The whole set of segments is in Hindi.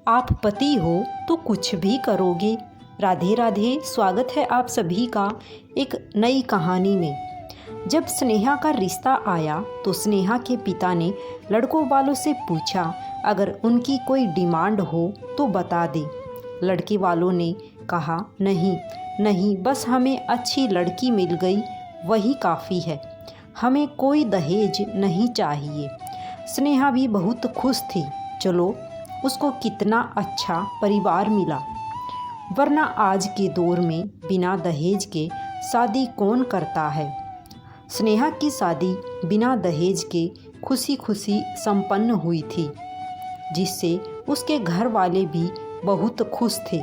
आप पति हो तो कुछ भी करोगे। राधे राधे, स्वागत है आप सभी का एक नई कहानी में। जब स्नेहा का रिश्ता आया तो स्नेहा के पिता ने लड़कों वालों से पूछा, अगर उनकी कोई डिमांड हो तो बता दे। लड़के वालों ने कहा, नहीं नहीं, बस हमें अच्छी लड़की मिल गई वही काफ़ी है, हमें कोई दहेज नहीं चाहिए। स्नेहा भी बहुत खुश थी, चलो उसको कितना अच्छा परिवार मिला, वरना आज के दौर में बिना दहेज के शादी कौन करता है। स्नेहा की शादी बिना दहेज के खुशी खुशी संपन्न हुई थी, जिससे उसके घर वाले भी बहुत खुश थे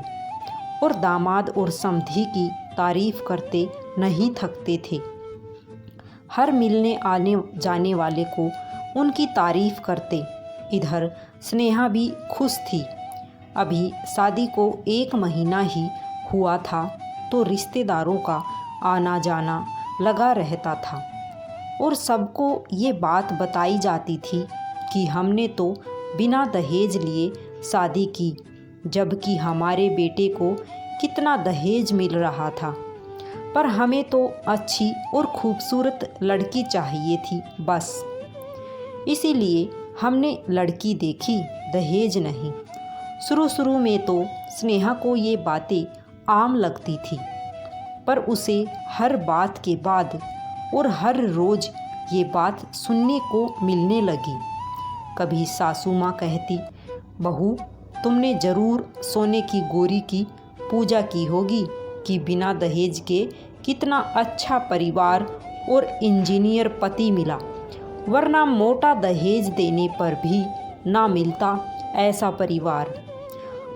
और दामाद और समधी की तारीफ करते नहीं थकते थे। हर मिलने आने जाने वाले को उनकी तारीफ करते। इधर स्नेहा भी खुश थी। अभी शादी को 1 महीना ही हुआ था तो रिश्तेदारों का आना जाना लगा रहता था और सबको ये बात बताई जाती थी कि हमने तो बिना दहेज लिए शादी की, जबकि हमारे बेटे को कितना दहेज मिल रहा था, पर हमें तो अच्छी और खूबसूरत लड़की चाहिए थी बस। इसीलिए हमने लड़की देखी, दहेज नहीं। शुरू में तो स्नेहा को ये बातें आम लगती थी, पर उसे हर बात के बाद और हर रोज़ ये बात सुनने को मिलने लगी। कभी सासू माँ कहती, बहू तुमने ज़रूर सोने की गोरी की पूजा की होगी कि बिना दहेज के कितना अच्छा परिवार और इंजीनियर पति मिला, वरना मोटा दहेज देने पर भी ना मिलता ऐसा परिवार।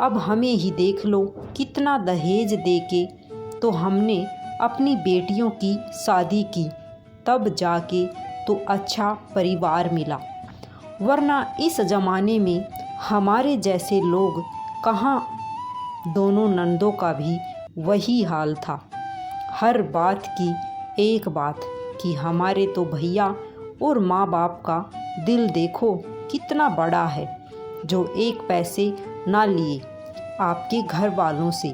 अब हमें ही देख लो, कितना दहेज देके तो हमने अपनी बेटियों की शादी की, तब जाके तो अच्छा परिवार मिला, वरना इस ज़माने में हमारे जैसे लोग कहाँ। दोनों नंदों का भी वही हाल था। हर बात की एक बात कि हमारे तो भैया और माँ बाप का दिल देखो कितना बड़ा है, जो 1 पैसे ना लिए आपके घर वालों से,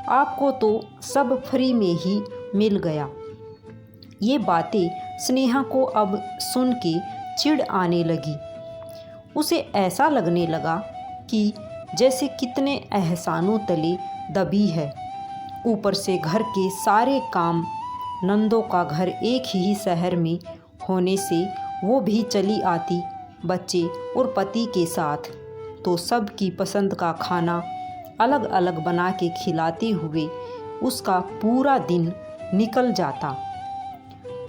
आपको तो सब फ्री में ही मिल गया। ये बातें स्नेहा को अब सुन के चिढ़ आने लगी। उसे ऐसा लगने लगा कि जैसे कितने एहसानों तले दबी है। ऊपर से घर के सारे काम, नंदों का घर एक ही शहर में होने से वो भी चली आती बच्चे और पति के साथ, तो सबकी पसंद का खाना अलग अलग बना के खिलाते हुए उसका पूरा दिन निकल जाता।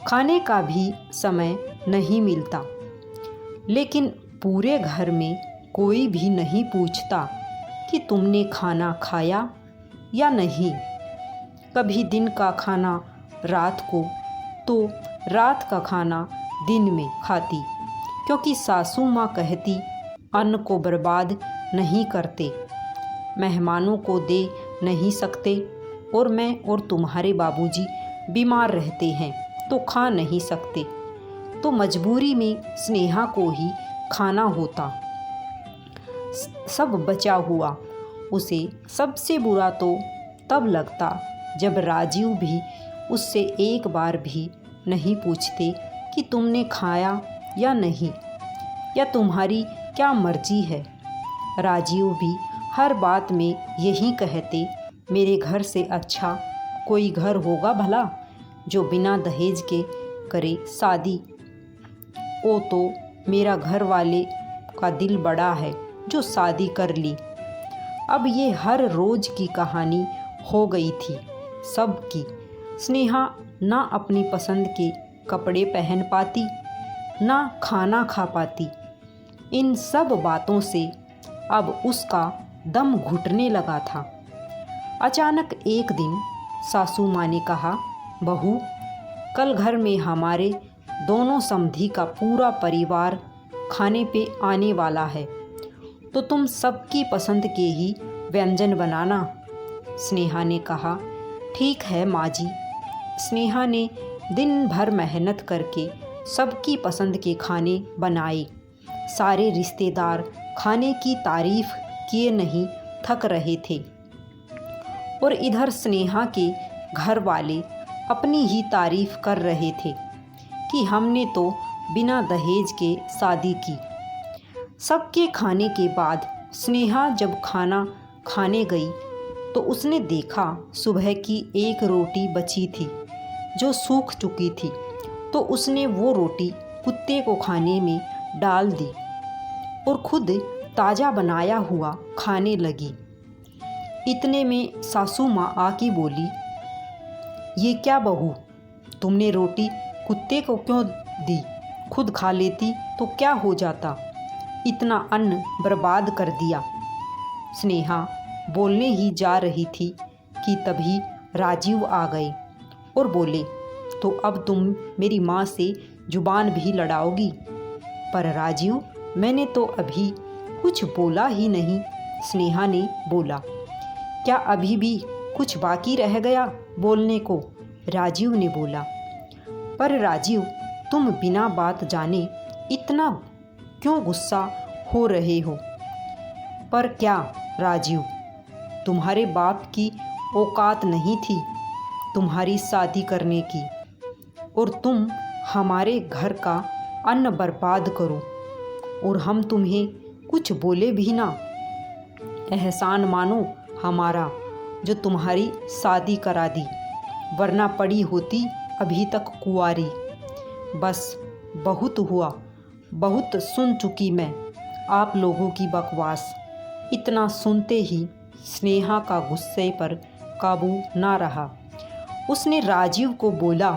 खाने का भी समय नहीं मिलता, लेकिन पूरे घर में कोई भी नहीं पूछता कि तुमने खाना खाया या नहीं। कभी दिन का खाना रात को, तो रात का खाना दिन में खाती, क्योंकि सासू माँ कहती अन्न को बर्बाद नहीं करते, मेहमानों को दे नहीं सकते, और मैं और तुम्हारे बाबूजी बीमार रहते हैं तो खा नहीं सकते, तो मजबूरी में स्नेहा को ही खाना होता। सब बचा हुआ उसे सबसे बुरा तो तब लगता जब राजीव भी उससे एक बार भी नहीं पूछते कि तुमने खाया या नहीं, या तुम्हारी क्या मर्जी है। राजीव भी हर बात में यही कहते, मेरे घर से अच्छा कोई घर होगा भला जो बिना दहेज के करे शादी। ओ तो मेरा घर वाले का दिल बड़ा है जो शादी कर ली। अब ये हर रोज़ की कहानी हो गई थी सबकी। स्नेहा ना अपनी पसंद के कपड़े पहन पाती, ना खाना खा पाती। इन सब बातों से अब उसका दम घुटने लगा था। अचानक एक दिन सासू माँ ने कहा, बहू कल घर में हमारे दोनों समधी का पूरा परिवार खाने पे आने वाला है, तो तुम सबकी पसंद के ही व्यंजन बनाना। स्नेहा ने कहा, ठीक है माँ जी। स्नेहा ने दिन भर मेहनत करके सबकी पसंद के खाने बनाए। सारे रिश्तेदार खाने की तारीफ किए नहीं थक रहे थे। और इधर स्नेहा के घर वाले अपनी ही तारीफ कर रहे थे कि हमने तो बिना दहेज के शादी की। सबके खाने के बाद स्नेहा जब खाना खाने गई तो उसने देखा सुबह की एक रोटी बची थी जो सूख चुकी थी। तो उसने वो रोटी कुत्ते को खाने में डाल दी और खुद ताज़ा बनाया हुआ खाने लगी। इतने में सासू माँ आके बोली, ये क्या बहू, तुमने रोटी कुत्ते को क्यों दी? खुद खा लेती तो क्या हो जाता? इतना अन्न बर्बाद कर दिया। स्नेहा बोलने ही जा रही थी कि तभी राजीव आ गए और बोले, तो अब तुम मेरी माँ से जुबान भी लड़ाओगी? पर राजीव, मैंने तो अभी कुछ बोला ही नहीं। स्नेहा ने बोला, क्या अभी भी कुछ बाकी रह गया बोलने को? राजीव ने बोला, पर राजीव, तुम बिना बात जाने इतना क्यों गुस्सा हो रहे हो? पर क्या राजीव, तुम्हारे बाप की औकात नहीं थी तुम्हारी शादी करने की, और तुम हमारे घर का अन्न बर्बाद करो और हम तुम्हें कुछ बोले भी ना? एहसान मानो हमारा जो तुम्हारी शादी करा दी, वरना पड़ी होती अभी तक कुंवारी। बस बहुत हुआ, बहुत सुन चुकी मैं आप लोगों की बकवास। इतना सुनते ही स्नेहा का गुस्से पर काबू ना रहा। उसने राजीव को बोला,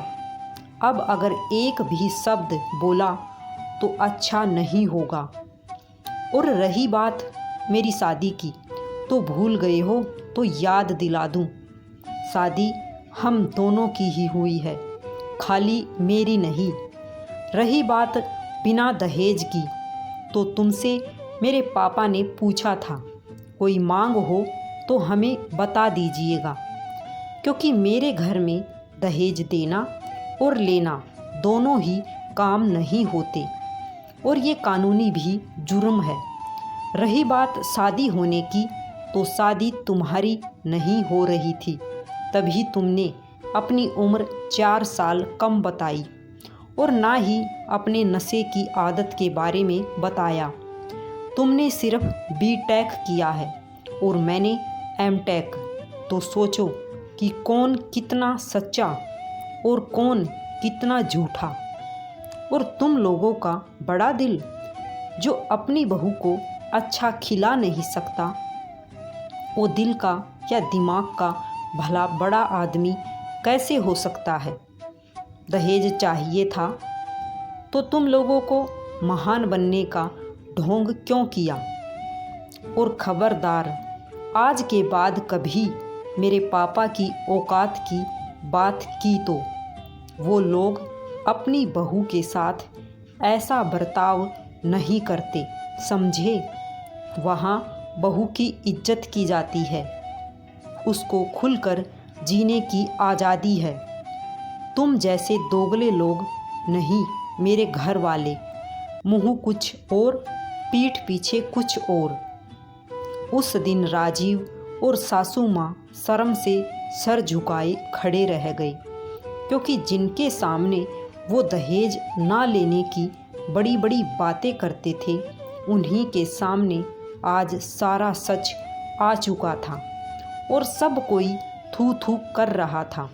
अब अगर एक भी शब्द बोला तो अच्छा नहीं होगा। और रही बात मेरी शादी की, तो भूल गए हो तो याद दिला दूं, शादी हम दोनों की ही हुई है, खाली मेरी नहीं। रही बात बिना दहेज की, तो तुमसे मेरे पापा ने पूछा था, कोई मांग हो तो हमें बता दीजिएगा, क्योंकि मेरे घर में दहेज देना और लेना दोनों ही काम नहीं होते और ये कानूनी भी जुर्म है। रही बात शादी होने की, तो शादी तुम्हारी नहीं हो रही थी, तभी तुमने अपनी उम्र 4 साल कम बताई और ना ही अपने नशे की आदत के बारे में बताया। तुमने सिर्फ B.Tech किया है और मैंने M.Tech। तो सोचो कि कौन कितना सच्चा और कौन कितना झूठा। और तुम लोगों का बड़ा दिल, जो अपनी बहू को अच्छा खिला नहीं सकता, वो दिल का या दिमाग का भला बड़ा आदमी कैसे हो सकता है? दहेज चाहिए था तो तुम लोगों को महान बनने का ढोंग क्यों किया? और खबरदार, आज के बाद कभी मेरे पापा की औकात की बात की तो वो लोग अपनी बहू के साथ ऐसा बर्ताव नहीं करते, समझे? वहाँ बहू की इज्जत की जाती है, उसको खुलकर जीने की आज़ादी है। तुम जैसे दोगले लोग नहीं, मेरे घर वाले, मुँह कुछ और पीठ पीछे कुछ और। उस दिन राजीव और सासू माँ शर्म से सर झुकाए खड़े रह गए, क्योंकि जिनके सामने वो दहेज ना लेने की बड़ी बड़ी बातें करते थे, उन्हीं के सामने आज सारा सच आ चुका था और सब कोई थू थू कर रहा था।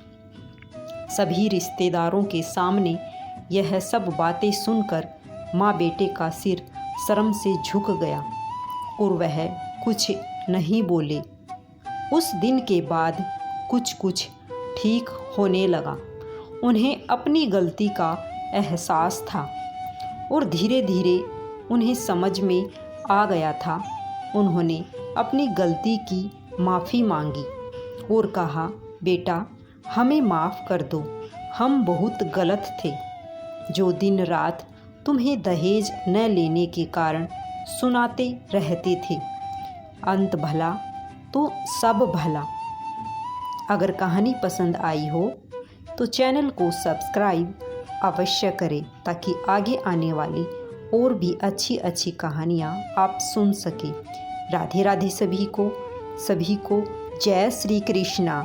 सभी रिश्तेदारों के सामने यह सब बातें सुनकर माँ बेटे का सिर शर्म से झुक गया और वह कुछ नहीं बोले। उस दिन के बाद कुछ कुछ ठीक होने लगा। उन्हें अपनी गलती का एहसास था और धीरे धीरे उन्हें समझ में आ गया था। उन्होंने अपनी गलती की माफ़ी मांगी और कहा, बेटा हमें माफ़ कर दो, हम बहुत गलत थे जो दिन रात तुम्हें दहेज न लेने के कारण सुनाते रहते थे। अंत भला तो सब भला। अगर कहानी पसंद आई हो तो चैनल को सब्सक्राइब अवश्य करें, ताकि आगे आने वाली और भी अच्छी अच्छी कहानियाँ आप सुन सकें। राधे राधे सभी को जय श्री कृष्णा।